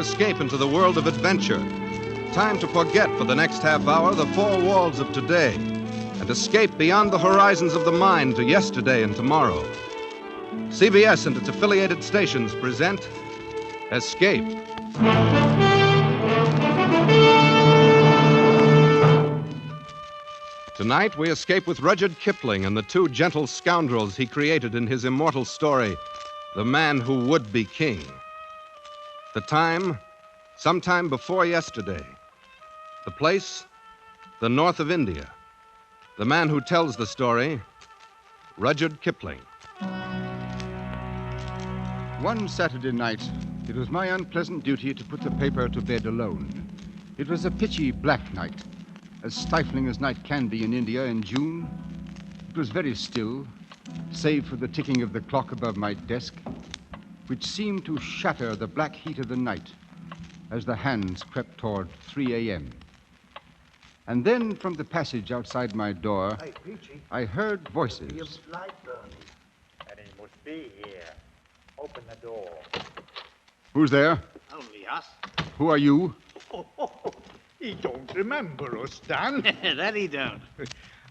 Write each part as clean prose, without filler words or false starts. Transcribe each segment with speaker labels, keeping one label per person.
Speaker 1: escape into the world of adventure. Time to forget for the next half hour the four walls of today and escape beyond the horizons of the mind to yesterday and tomorrow. CBS and its affiliated stations present Escape. Tonight, we escape with Rudyard Kipling and the two gentle scoundrels he created in his immortal story, The Man Who Would Be King. The time, sometime before yesterday. The place, the north of India. The man who tells the story, Rudyard Kipling.
Speaker 2: One Saturday night, it was my unpleasant duty to put the paper to bed alone. It was a pitchy black night, as stifling as night can be in India in June. It was very still, save for the ticking of the clock above my desk, which seemed to shatter the black heat of the night as the hands crept toward 3 a.m. And then from the passage outside my door,
Speaker 3: Hey, Peachy.
Speaker 2: I heard voices.
Speaker 3: Your light burning.
Speaker 4: And he must be here. Open the door.
Speaker 2: Who's there?
Speaker 4: Only us.
Speaker 2: Who are you?
Speaker 4: He don't remember us, Dan.
Speaker 5: That he don't.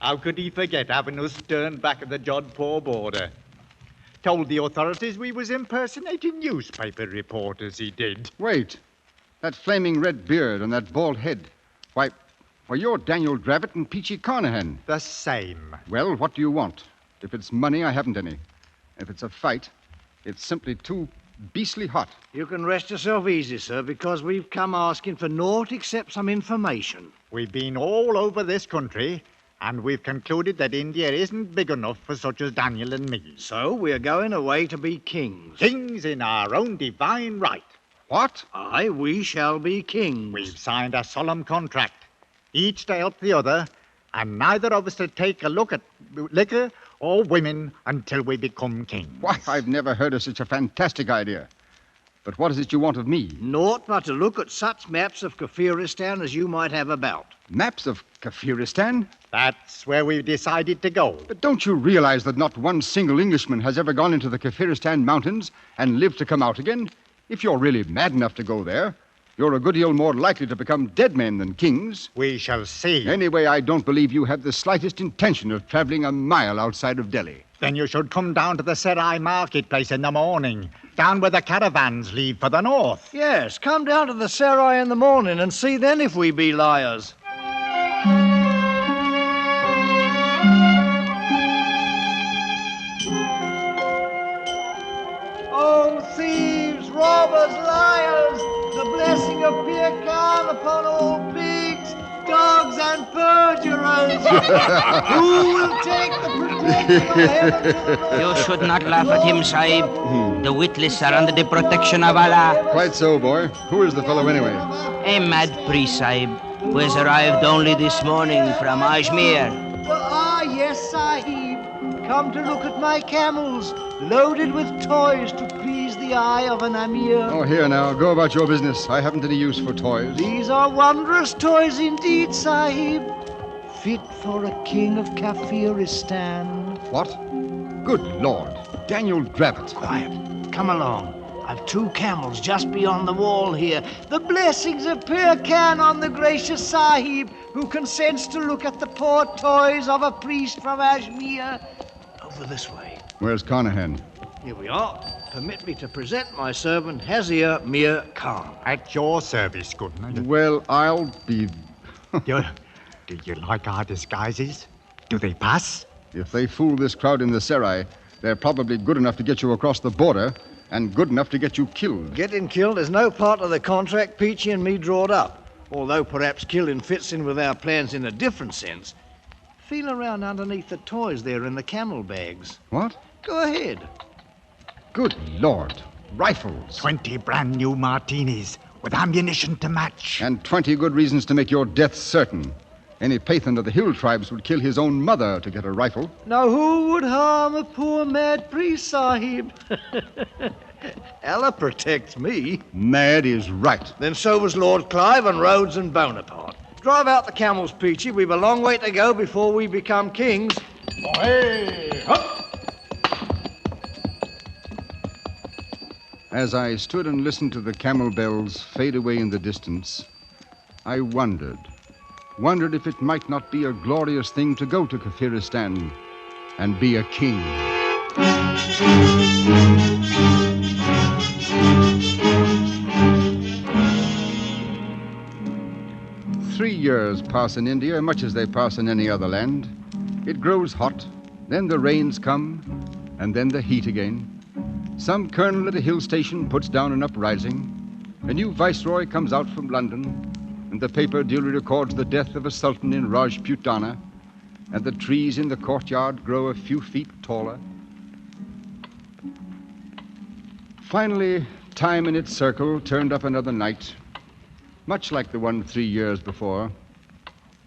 Speaker 4: How could he forget having us turned back at the Jodhpur border? Told the authorities we was impersonating newspaper reporters, he did.
Speaker 2: Wait. That flaming red beard and that bald head. Why, you're Daniel Dravett and Peachy Carnahan.
Speaker 4: The same.
Speaker 2: Well, what do you want? If it's money, I haven't any. If it's a fight, it's simply too beastly hot.
Speaker 5: You can rest yourself easy, sir, because we've come asking for naught except some information.
Speaker 4: We've been all over this country, and we've concluded that India isn't big enough for such as Daniel and me.
Speaker 5: So we're going away to be kings.
Speaker 4: Kings in our own divine right.
Speaker 2: What?
Speaker 5: Aye, we shall be kings.
Speaker 4: We've signed a solemn contract, each to help the other, and neither of us to take a look at liquor or women until we become kings.
Speaker 2: Why, I've never heard of such a fantastic idea. But what is it you want of me?
Speaker 5: Naught but to look at such maps of Kafiristan as you might have about.
Speaker 2: Maps of Kafiristan?
Speaker 4: That's where we've decided to go.
Speaker 2: But don't you realize that not one single Englishman has ever gone into the Kafiristan mountains and lived to come out again? If you're really mad enough to go there, you're a good deal more likely to become dead men than kings.
Speaker 4: We shall see.
Speaker 2: Anyway, I don't believe you have the slightest intention of traveling a mile outside of Delhi.
Speaker 4: Then you should come down to the Serai marketplace in the morning, down where the caravans leave for the north.
Speaker 5: Yes, come down to the Serai in the morning and see then if we be liars. Oh, thieves, robbers, liars, the blessing of Pir Khan upon all pigs, dogs, and perjurers. Who will take the protection of heaven?
Speaker 6: You should not laugh at him, Sahib. The witless are under the protection of Allah.
Speaker 2: Quite so, boy. Who is the fellow anyway?
Speaker 6: A mad priest, Sahib, who has arrived only this morning from Ajmer.
Speaker 5: Yes, Sahib. Come to look at my camels, loaded with toys to please the eye of an Amir.
Speaker 2: Oh, here now. Go about your business. I haven't any use for toys.
Speaker 5: These are wondrous toys indeed, Sahib. Fit for a king of Kafiristan.
Speaker 2: What? Good Lord. Daniel Dravett.
Speaker 5: Quiet. Come along. I've two camels just beyond the wall here. The blessings of Pir Khan on the gracious Sahib, who consents to look at the poor toys of a priest from Ajmer. Over this way.
Speaker 2: Where's Carnahan?
Speaker 5: Here we are. Permit me to present my servant, Hazir Mir Khan.
Speaker 4: At your service, goodman.
Speaker 2: Well, I'll be...
Speaker 4: Do you like our disguises? Do they pass?
Speaker 2: If they fool this crowd in the Serai, they're probably good enough to get you across the border and good enough to get you killed.
Speaker 5: Getting killed is no part of the contract Peachy and me drawed up, although perhaps killing fits in with our plans in a different sense. Feel around underneath the toys there in the camel bags.
Speaker 2: What?
Speaker 5: Go ahead.
Speaker 2: Good Lord. Rifles.
Speaker 4: 20 brand new martinis with ammunition to match.
Speaker 2: And 20 good reasons to make your death certain. Any Pathan of the hill tribes would kill his own mother to get a rifle.
Speaker 5: Now who would harm a poor mad priest, Sahib? Allah protects me.
Speaker 2: Mad is right.
Speaker 5: Then so was Lord Clive and Rhodes and Bonaparte. Drive out the camels, Peachy. We've a long way to go before we become kings.
Speaker 4: Hey, up!
Speaker 2: As I stood and listened to the camel bells fade away in the distance, I wondered if it might not be a glorious thing to go to Kafiristan and be a king. 3 years pass in India much as they pass in any other land. It grows hot, then the rains come, and then the heat again. Some colonel at a hill station puts down an uprising. A new viceroy comes out from London, and the paper duly records the death of a sultan in Rajputana, and the trees in the courtyard grow a few feet taller. Finally, time in its circle turned up another night, much like the one 3 years before.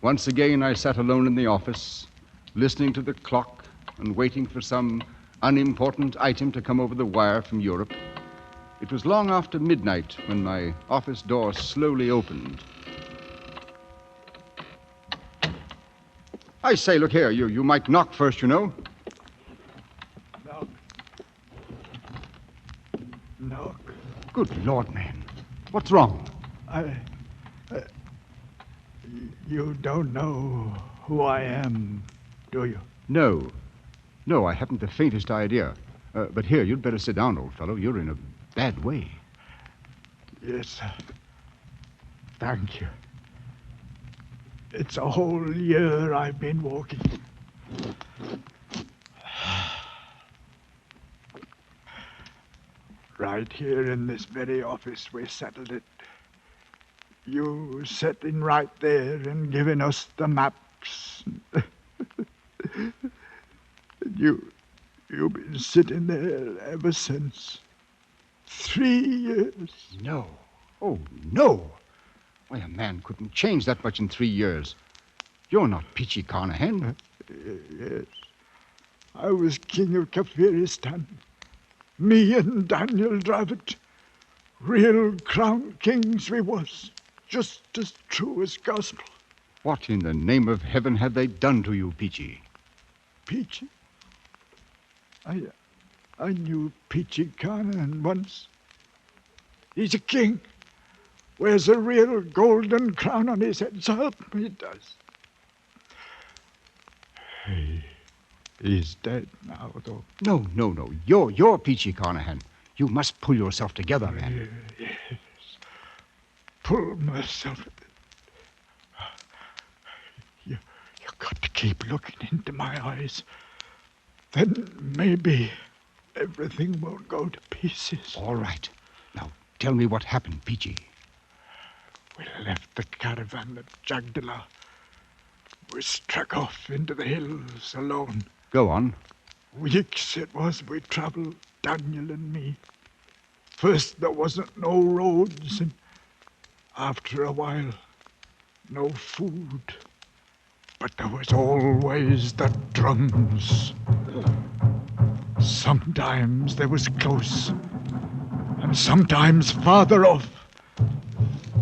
Speaker 2: Once again, I sat alone in the office, listening to the clock and waiting for some unimportant item to come over the wire from Europe. It was long after midnight when my office door slowly opened. I say, look here, you might knock first, you know.
Speaker 3: Knock.
Speaker 2: Good Lord, man. What's wrong?
Speaker 3: You don't know who I am, do you?
Speaker 2: No, I haven't the faintest idea. But here, you'd better sit down, old fellow. You're in a bad way.
Speaker 3: Yes. Thank you. It's a whole year I've been walking. Right here in this very office we settled it. You sitting right there and giving us the maps. You've been sitting there ever since. 3 years.
Speaker 2: No. Oh, no. Why, a man couldn't change that much in 3 years. You're not Peachy Carnahan.
Speaker 3: Yes. I was king of Kafiristan. Me and Daniel Dravit. Real crown kings we was. Just as true as gospel.
Speaker 2: What in the name of heaven have they done to you, Peachy?
Speaker 3: Peachy? I knew Peachy Carnahan once. He's a king. Wears a real golden crown on his head, so help me, he does. He's dead now, though.
Speaker 2: No. You're Peachy Carnahan. You must pull yourself together, man.
Speaker 3: Yes. Pull myself. You got to keep looking into my eyes. Then maybe everything won't go to pieces.
Speaker 2: All right. Now, tell me what happened, Peachy.
Speaker 3: We left the caravan at Jagdala. We struck off into the hills alone.
Speaker 2: Go on.
Speaker 3: Weeks it was we travelled, Daniel and me. First there wasn't no roads, and after a while, no food. But there was always the drums. Sometimes they was close, and sometimes farther off.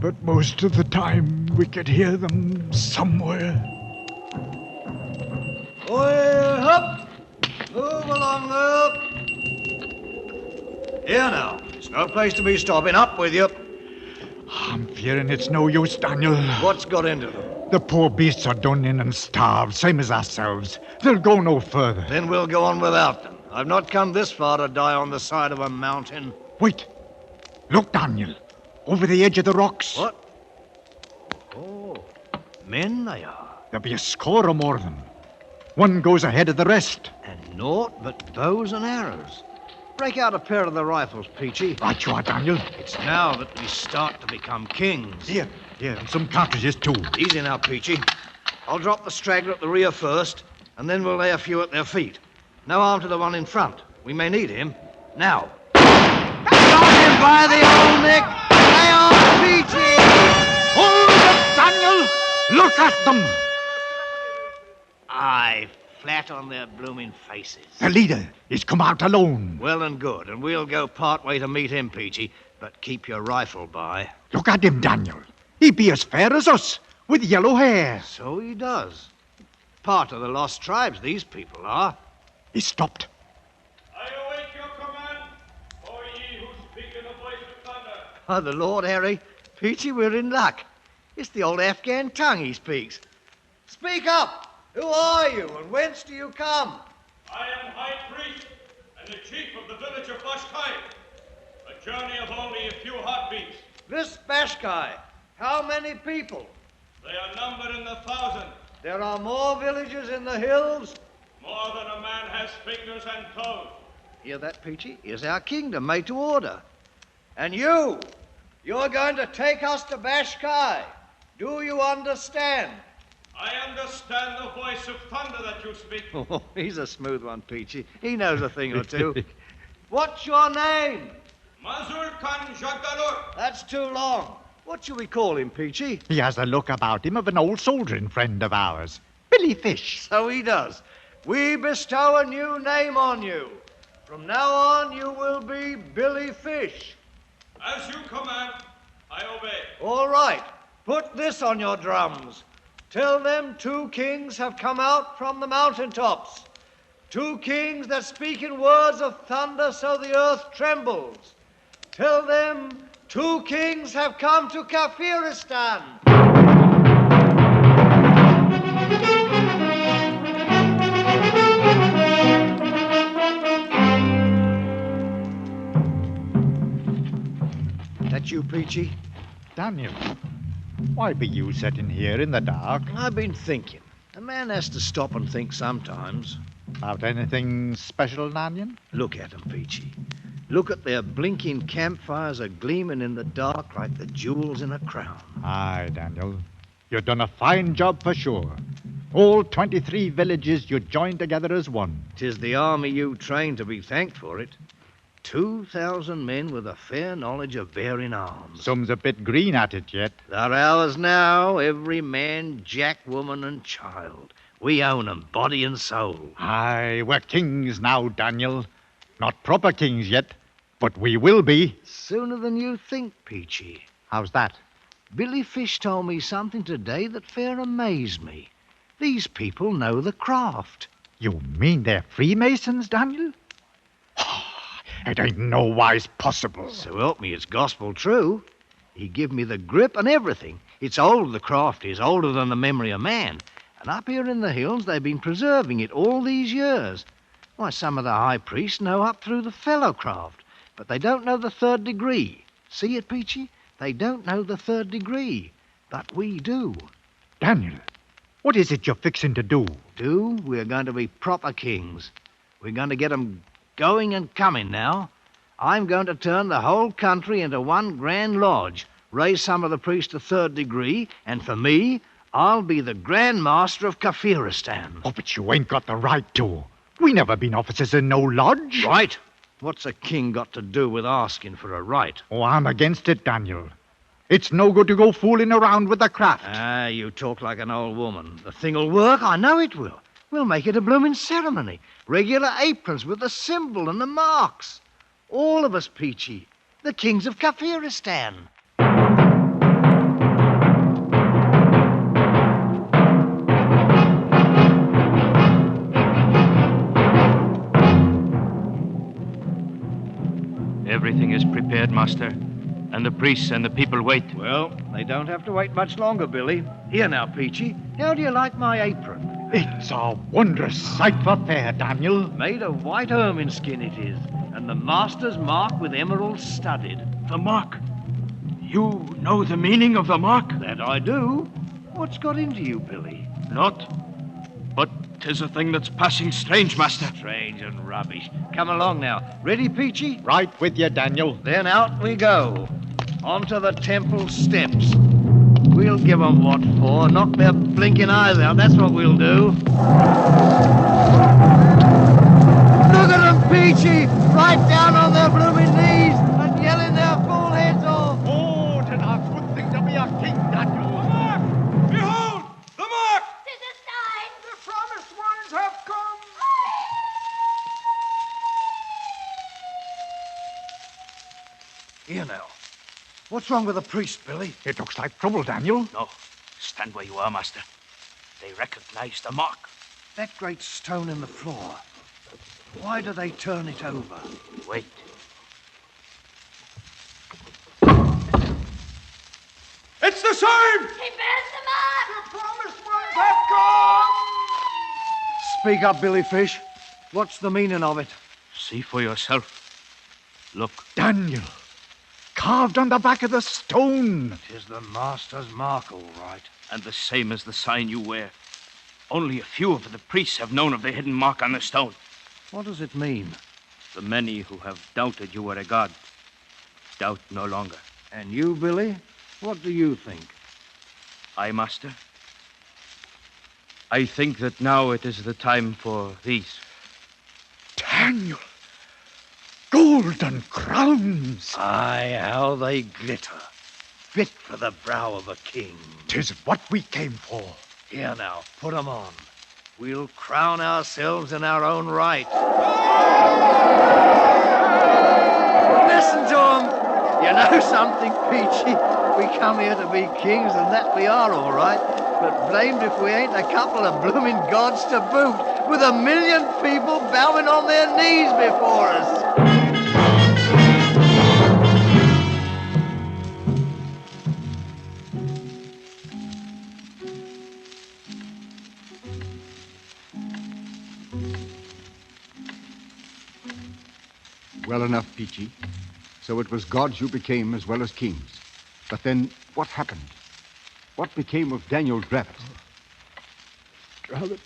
Speaker 3: But most of the time we could hear them somewhere.
Speaker 5: Oi, up! Move along, up! Here now, it's no place to be stopping. Up with you.
Speaker 3: I'm fearing it's no use, Daniel.
Speaker 5: What's got into them?
Speaker 3: The poor beasts are done in and starved, same as ourselves. They'll go no further.
Speaker 5: Then we'll go on without them. I've not come this far to die on the side of a mountain.
Speaker 3: Wait. Look, Daniel. Over the edge of the rocks.
Speaker 5: What? Oh, men they are.
Speaker 3: There'll be a score or more of them. One goes ahead of the rest.
Speaker 5: And naught but bows and arrows. Break out a pair of the rifles, Peachy.
Speaker 3: Right you are, Daniel.
Speaker 5: It's now that we start to become kings.
Speaker 3: Here, and some cartridges, too.
Speaker 5: Easy now, Peachy. I'll drop the straggler at the rear first, and then we'll lay a few at their feet. No harm to the one in front. We may need him. Now. Got him by the old neck! Lay on, Peachy!
Speaker 3: Hold it, Daniel! Look at them!
Speaker 5: Aye, flat on their blooming faces.
Speaker 3: The leader is come out alone.
Speaker 5: Well and good, and we'll go part way to meet him, Peachy, but keep your rifle by.
Speaker 3: Look at him, Daniel. He be as fair as us, with yellow hair.
Speaker 5: So he does. Part of the lost tribes, these people are.
Speaker 3: He stopped.
Speaker 7: I await your command, O ye who speak
Speaker 5: By the Lord Harry, Peachy, we're in luck. It's the old Afghan tongue he speaks. Speak up! Who are you and whence do you come?
Speaker 7: I am High Priest and the chief of the village of Bashkai. A journey of only a few heartbeats.
Speaker 5: This Bashkai, how many people?
Speaker 7: They are numbered in the thousand.
Speaker 5: There are more villages in the hills?
Speaker 7: More than a man has fingers and toes.
Speaker 5: Hear that, Peachy? Here's our kingdom made to order. And you're going to take us to Bashkai. Do you understand?
Speaker 7: I understand the voice of thunder that you speak.
Speaker 5: Oh, he's a smooth one, Peachy. He knows a thing or two. What's your name?
Speaker 7: Mazur Khan Jagdalur.
Speaker 5: That's too long. What shall we call him, Peachy?
Speaker 4: He has a look about him of an old soldiering friend of ours, Billy Fish.
Speaker 5: So he does. We bestow a new name on you. From now on, you will be Billy Fish.
Speaker 7: As you command, I obey.
Speaker 5: All right. Put this on your drums. Tell them 2 kings have come out from the mountaintops. 2 kings that speak in words of thunder so the earth trembles. Tell them 2 kings have come to Kafiristan. That you, Peachy?
Speaker 4: Daniel, why be you sitting here in the dark?
Speaker 5: I've been thinking. A man has to stop and think sometimes.
Speaker 4: About anything special, Daniel?
Speaker 5: Look at 'em, Peachy. Look at their blinking campfires a-gleaming in the dark like the jewels in a crown.
Speaker 4: Aye, Daniel. You've done a fine job for sure. All 23 villages you joined together as one.
Speaker 5: 'Tis the army you trained to be thanked for it. 2,000 men with a fair knowledge of bearing arms.
Speaker 4: Some's a bit green at it yet.
Speaker 5: They're ours now, every man, jack, woman, and child. We own 'em, body and soul.
Speaker 4: Aye, we're kings now, Daniel. Not proper kings yet, but we will be.
Speaker 5: Sooner than you think, Peachy.
Speaker 4: How's that?
Speaker 5: Billy Fish told me something today that fair amazed me. These people know the craft.
Speaker 4: You mean they're Freemasons, Daniel? It ain't no wise possible.
Speaker 5: So help me, it's gospel true. He give me the grip and everything. It's old, the craft is, older than the memory of man. And up here in the hills, they've been preserving it all these years. Why, some of the high priests know up through the fellow craft, but they don't know the 3rd degree. See it, Peachy? They don't know the 3rd degree, but we do.
Speaker 4: Daniel, what is it you're fixing to do?
Speaker 5: We're going to be proper kings. We're going to get 'em going and coming now. I'm going to turn the whole country into one grand lodge, raise some of the priests to 3rd degree, and for me, I'll be the Grand Master of Kafiristan.
Speaker 4: Oh, but you ain't got the right to. We never been officers in no lodge.
Speaker 5: Right? What's a king got to do with asking for a right?
Speaker 4: Oh, I'm against it, Daniel. It's no good to go fooling around with the craft.
Speaker 5: Ah, you talk like an old woman. The thing'll work, I know it will. We'll make it a blooming ceremony. Regular aprons with the symbol and the marks. All of us, Peachy. The kings of Kafiristan.
Speaker 8: Everything is prepared, Master. And the priests and the people wait.
Speaker 5: Well, they don't have to wait much longer, Billy. Here now, Peachy. How do you like my apron?
Speaker 4: It's a wondrous sight for fair, Daniel.
Speaker 5: Made of white ermine skin it is, and the master's mark with emeralds studded.
Speaker 8: The mark. You know the meaning of the mark?
Speaker 5: That I do. What's got into you, Billy?
Speaker 8: Not. But 'tis a thing that's passing strange, Master.
Speaker 5: Strange and rubbish. Come along now. Ready, Peachy?
Speaker 4: Right with you, Daniel.
Speaker 5: Then out we go. Onto the temple steps. We'll give 'em what for. Knock their blinking eyes out. That's what we'll do. Look at 'em, Peachy! Right down on their blooming knees and yelling their full heads off.
Speaker 4: Oh, to not good thing to be a king, Daniel.
Speaker 7: The mark! Behold! The mark!
Speaker 9: Tis a sign!
Speaker 3: The promised ones have come.
Speaker 5: Here now. What's wrong with the priest, Billy?
Speaker 4: It looks like trouble, Daniel.
Speaker 8: No. Stand where you are, Master. They recognize the mark.
Speaker 5: That great stone in the floor. Why do they turn it over?
Speaker 8: Wait.
Speaker 3: It's the same!
Speaker 9: He bears the mark!
Speaker 5: The promised ones have gone! Speak up, Billy Fish. What's the meaning of it?
Speaker 8: See for yourself. Look.
Speaker 3: Daniel, carved on the back of the stone.
Speaker 5: 'Tis the master's mark, all right.
Speaker 8: And the same as the sign you wear. Only a few of the priests have known of the hidden mark on the stone.
Speaker 5: What does it mean?
Speaker 8: The many who have doubted you were a god doubt no longer.
Speaker 5: And you, Billy? What do you think?
Speaker 8: I, Master? I think that now it is the time for these.
Speaker 3: Daniel, golden crowns.
Speaker 5: Aye, how they glitter. Fit for the brow of a king.
Speaker 3: 'Tis what we came for.
Speaker 5: Here now, put 'em on. We'll crown ourselves in our own right. Listen to 'em. You know something, Peachy? We come here to be kings, and that we are, all right. But blamed if we ain't a couple of blooming gods to boot, with 1 million people bowing on their knees before us.
Speaker 2: Well enough, Peachy. So it was gods you became as well as kings. But then, what happened? What became of Daniel Dravot?
Speaker 3: Dravot.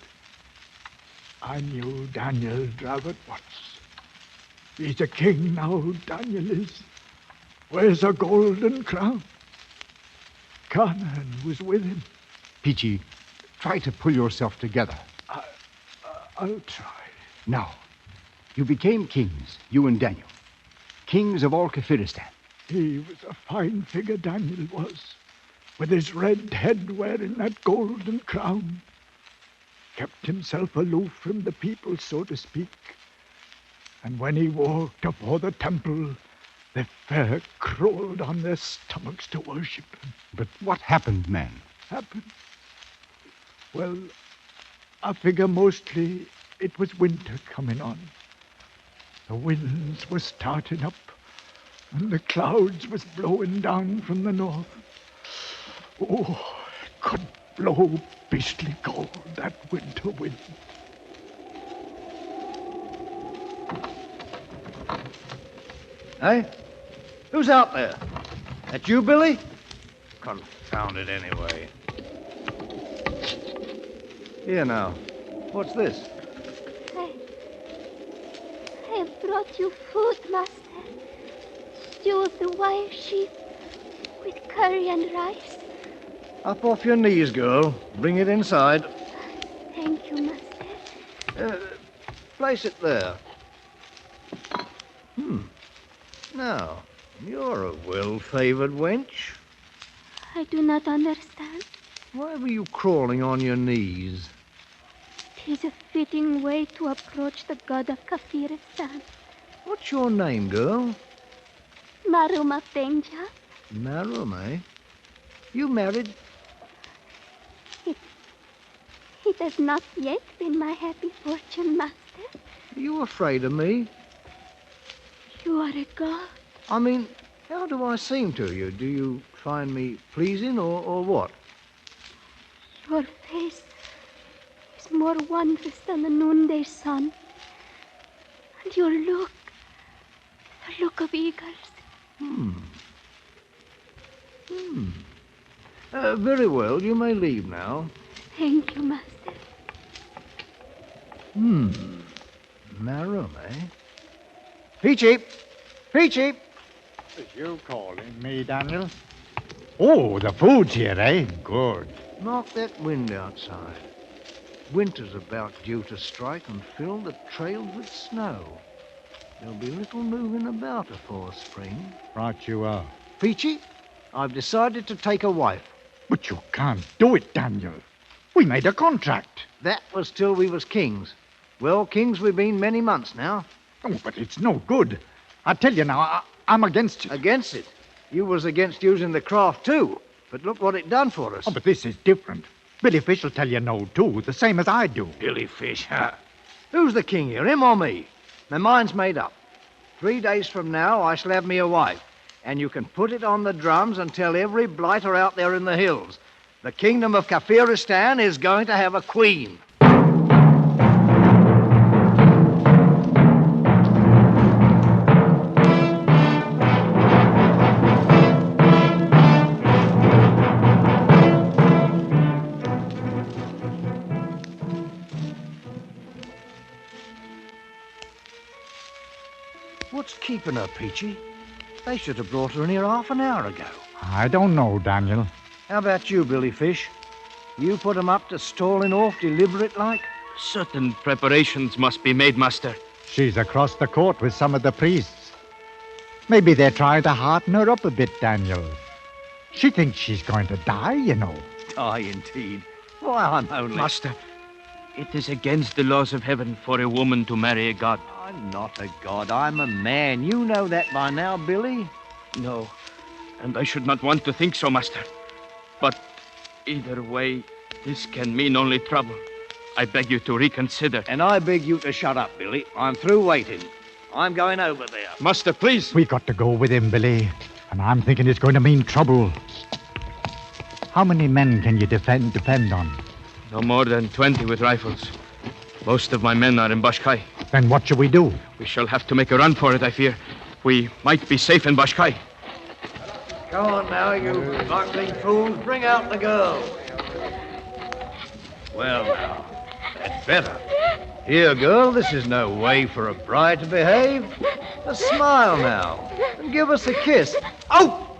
Speaker 3: I knew Daniel Dravot once. He's a king now, Daniel is. Wears a golden crown. Canaan was with him.
Speaker 2: Peachy, try to pull yourself together.
Speaker 3: I'll try.
Speaker 2: Now, you became kings, you and Daniel. Kings of all Kafiristan.
Speaker 3: He was a fine figure, Daniel was, with his red head wearing that golden crown. Kept himself aloof from the people, so to speak. And when he walked afore the temple, the fair crawled on their stomachs to worship him.
Speaker 2: But what happened, man?
Speaker 3: Happened? Well, I figure mostly it was winter coming on. The winds were starting up, and the clouds was blowing down from the north. Oh, it could blow beastly cold, that winter wind.
Speaker 5: Hey? Who's out there? That you, Billy? Confound it anyway. Here now. What's this?
Speaker 9: I have brought you food, Master. Stew of the wild sheep with curry and rice.
Speaker 5: Up off your knees, girl. Bring it inside.
Speaker 9: Thank you, Master.
Speaker 5: Place it there. Now, you're a well-favored wench.
Speaker 9: I do not understand.
Speaker 5: Why were you crawling on your knees?
Speaker 9: 'Tis a fitting way to approach the god of Kafiristan.
Speaker 5: What's your name, girl?
Speaker 9: Maruma Penja.
Speaker 5: Marum, eh? You married?
Speaker 9: It has not yet been my happy fortune, Master.
Speaker 5: Are you afraid of me?
Speaker 9: You are a god.
Speaker 5: I mean, how do I seem to you? Do you find me pleasing or what?
Speaker 9: Your face is more wondrous than the noonday sun. And your look, the look of eagles.
Speaker 5: Very well, you may leave now.
Speaker 9: Thank you, Master.
Speaker 5: Marum, eh? Peachy! Peachy!
Speaker 4: Is you calling me, Daniel? Oh, the food's here, eh? Good.
Speaker 5: Knock that wind outside. Winter's about due to strike and fill the trails with snow. There'll be little moving about afore spring.
Speaker 4: Right you are.
Speaker 5: Peachy, I've decided to take a wife.
Speaker 3: But you can't do it, Daniel. We made a contract.
Speaker 5: That was till we was kings. Well, kings we've been many months now.
Speaker 3: Oh, but it's no good. I tell you now, I'm against it.
Speaker 5: Against it? You was against using the craft too. But look what it done for us.
Speaker 3: Oh, but this is different. Billy Fish will tell you no, too, the same as I do.
Speaker 5: Billy Fish, huh? Who's the king here, him or me? My mind's made up. 3 days from now, I shall have me a wife. and you can put it on the drums and tell every blighter out there in the hills. The kingdom of Kafiristan is going to have a queen. What's keeping her, Peachy? They should have brought her in here half an hour ago.
Speaker 3: I don't know, Daniel.
Speaker 5: How about you, Billy Fish? You put 'em up to stalling off deliberate-like?
Speaker 8: Certain preparations must be made, Master.
Speaker 3: She's across the court with some of the priests. Maybe they're trying to hearten her up a bit, Daniel. She thinks she's going to die, you know.
Speaker 5: Die, indeed. Why, I'm only...
Speaker 8: Master, it is against the laws of heaven for a woman to marry a god.
Speaker 5: I'm not a god. I'm a man. You know that by now, Billy.
Speaker 8: No, and I should not want to think so, Master. But either way, this can mean only trouble. I beg you to reconsider.
Speaker 5: And I beg you to shut up, Billy. I'm through waiting. I'm going over there.
Speaker 8: Master, please.
Speaker 3: We've got to go with him, Billy. And I'm thinking it's going to mean trouble. How many men can you depend on?
Speaker 8: No more than 20 with rifles. Most of my men are in Bashkai.
Speaker 3: Then what shall we do?
Speaker 8: We shall have to make a run for it, I fear. We might be safe in Bashkai.
Speaker 5: Come on now, you buckling fools. Bring out the girl. Well, now, that's better. Here, girl, this is no way for a bride to behave. A smile now, and give us a kiss. Oh!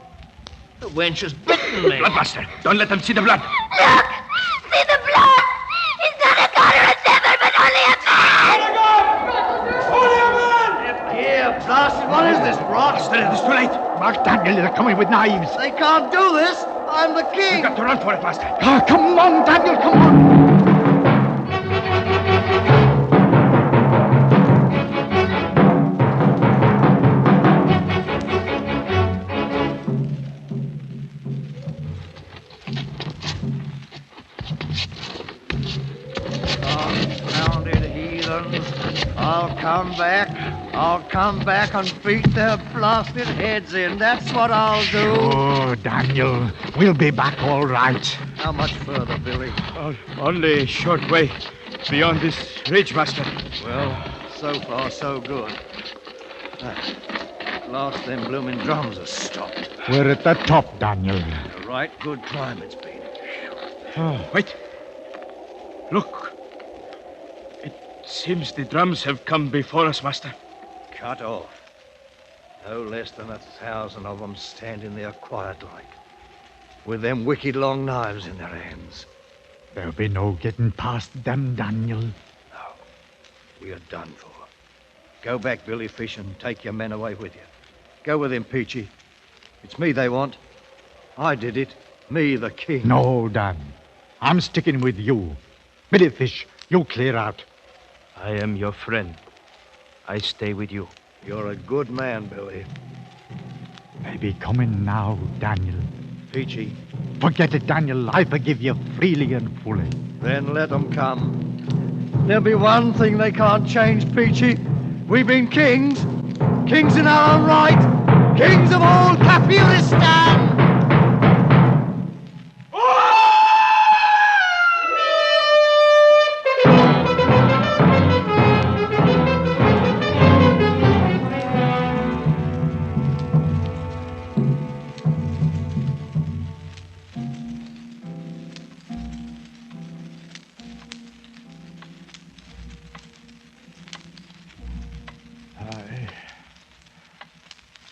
Speaker 5: The wench has bitten me.
Speaker 8: Blood, Master. Don't let them see the blood.
Speaker 9: Look! See the blood! He's not a god or a devil, but only a man!
Speaker 5: Here, blasted, what is this, rot?
Speaker 8: Master, it is too late.
Speaker 3: Mark, Daniel, they're coming with knives.
Speaker 5: They can't do this. I'm the king.
Speaker 8: We've got to run for it, Master.
Speaker 3: Ah, come on, Daniel, come on.
Speaker 5: Confounded heathens. I'll come back and beat their blasted heads in. That's what I'll do.
Speaker 3: Oh, Daniel, we'll be back all right.
Speaker 5: How much further, Billy?
Speaker 8: Only a short way beyond this ridge, Master.
Speaker 5: Well, so far, so good. At last, them blooming drums are stopped.
Speaker 3: We're at the top, Daniel.
Speaker 5: A right good climb it's been.
Speaker 8: Wait. Look. It seems the drums have come before us, Master.
Speaker 5: Cut off. No less than 1,000 of them standing there quiet-like, with them wicked long knives in their hands.
Speaker 3: There'll be no getting past them, Daniel.
Speaker 5: No, we are done for. Go back, Billy Fish, and take your men away with you. Go with him, Peachy. It's me they want. I did it. Me, the king.
Speaker 3: No, Dan. I'm sticking with you. Billy Fish, you clear out.
Speaker 8: I am your friend. I stay with you.
Speaker 5: You're a good man, Billy.
Speaker 3: They be coming now, Daniel.
Speaker 5: Peachy.
Speaker 3: Forget it, Daniel. I forgive you freely and fully.
Speaker 5: Then let them come. There'll be one thing they can't change, Peachy. We've been kings. Kings in our own right. Kings of all Kafiristan.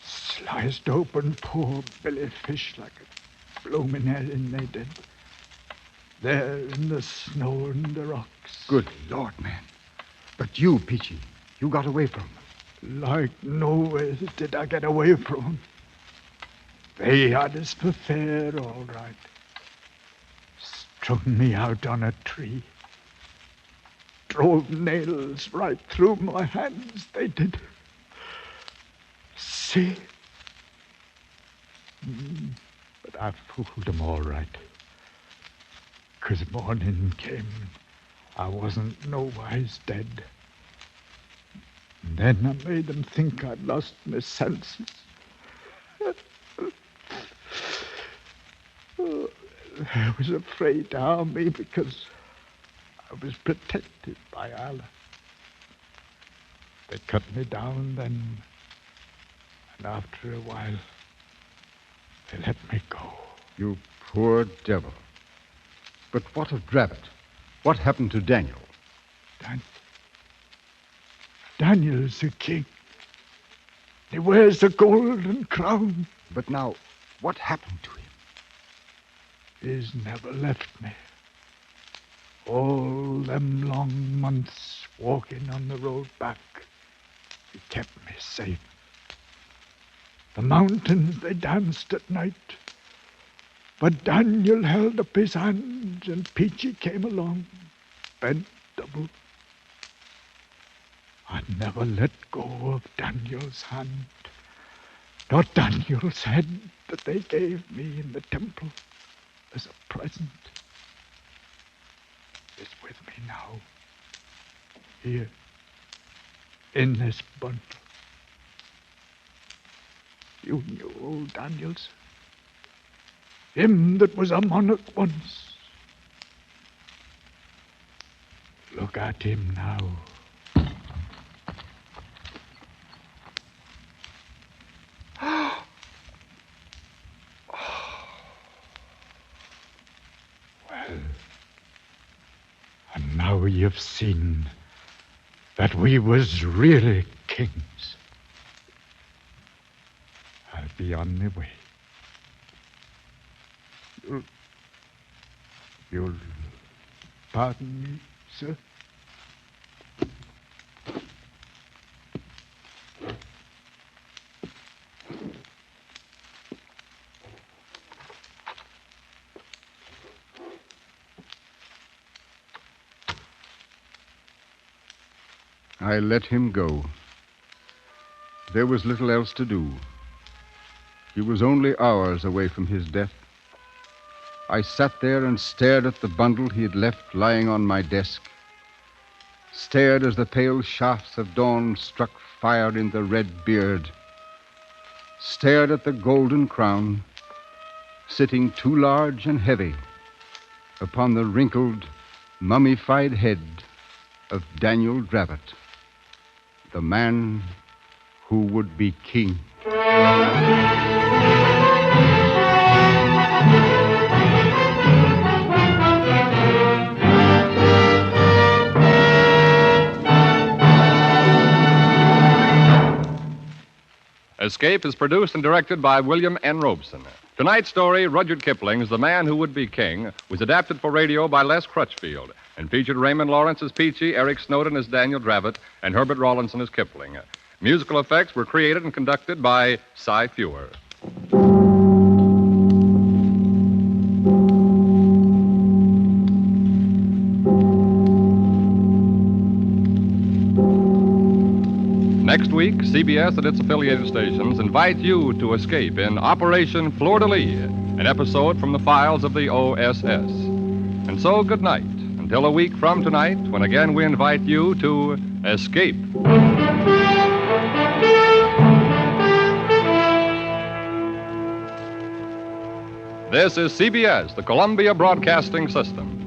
Speaker 3: Sliced open poor Billy Fish like a bloomin' herring, they did. There in the snow and the rocks.
Speaker 2: Good Lord, man. But you, Peachy, you got away from them.
Speaker 3: Like nowhere did I get away from 'em. They had us for fair, all right. Strung me out on a tree. Drove nails right through my hands, they did. See? But I fooled 'em all right. 'Cause morning came, I wasn't nowise dead. And then I made 'em think I'd lost my senses. I was afraid to harm me because I was protected by Allah. They cut me down then, and after a while, they let me go.
Speaker 2: You poor devil. But what of Dravit? What happened to Daniel?
Speaker 3: Daniel's the king. He wears the golden crown.
Speaker 2: But now, what happened to him?
Speaker 3: He's never left me. All them long months walking on the road back, he kept me safe. The mountains, they danced at night. But Daniel held up his hands and Peachy came along, bent double. I never let go of Daniel's hand, nor Daniel's head that they gave me in the temple as a present. It's with me now, here, in this bundle. You knew old Daniel, sir. Him that was a monarch once. Look at him now. Well, and now you've seen that we was really kings. I'll be on my way. You'll pardon me, sir?
Speaker 2: I let him go. There was little else to do. He was only hours away from his death. I sat there and stared at the bundle he had left lying on my desk, stared as the pale shafts of dawn struck fire in the red beard, stared at the golden crown, sitting too large and heavy upon the wrinkled, mummified head of Daniel Dravit, the man who would be king.
Speaker 10: Escape is produced and directed by William N. Robeson. Tonight's story, Rudyard Kipling's The Man Who Would Be King, was adapted for radio by Les Crutchfield and featured Raymond Lawrence as Peachy, Eric Snowden as Daniel Dravit, and Herbert Rawlinson as Kipling. Musical effects were created and conducted by Cy Fewer. Next week, CBS and its affiliated stations invite you to escape in Operation Fleur-de-Lis, an episode from the files of the OSS. And so, good night, until a week from tonight, when again we invite you to escape. This is CBS, the Columbia Broadcasting System.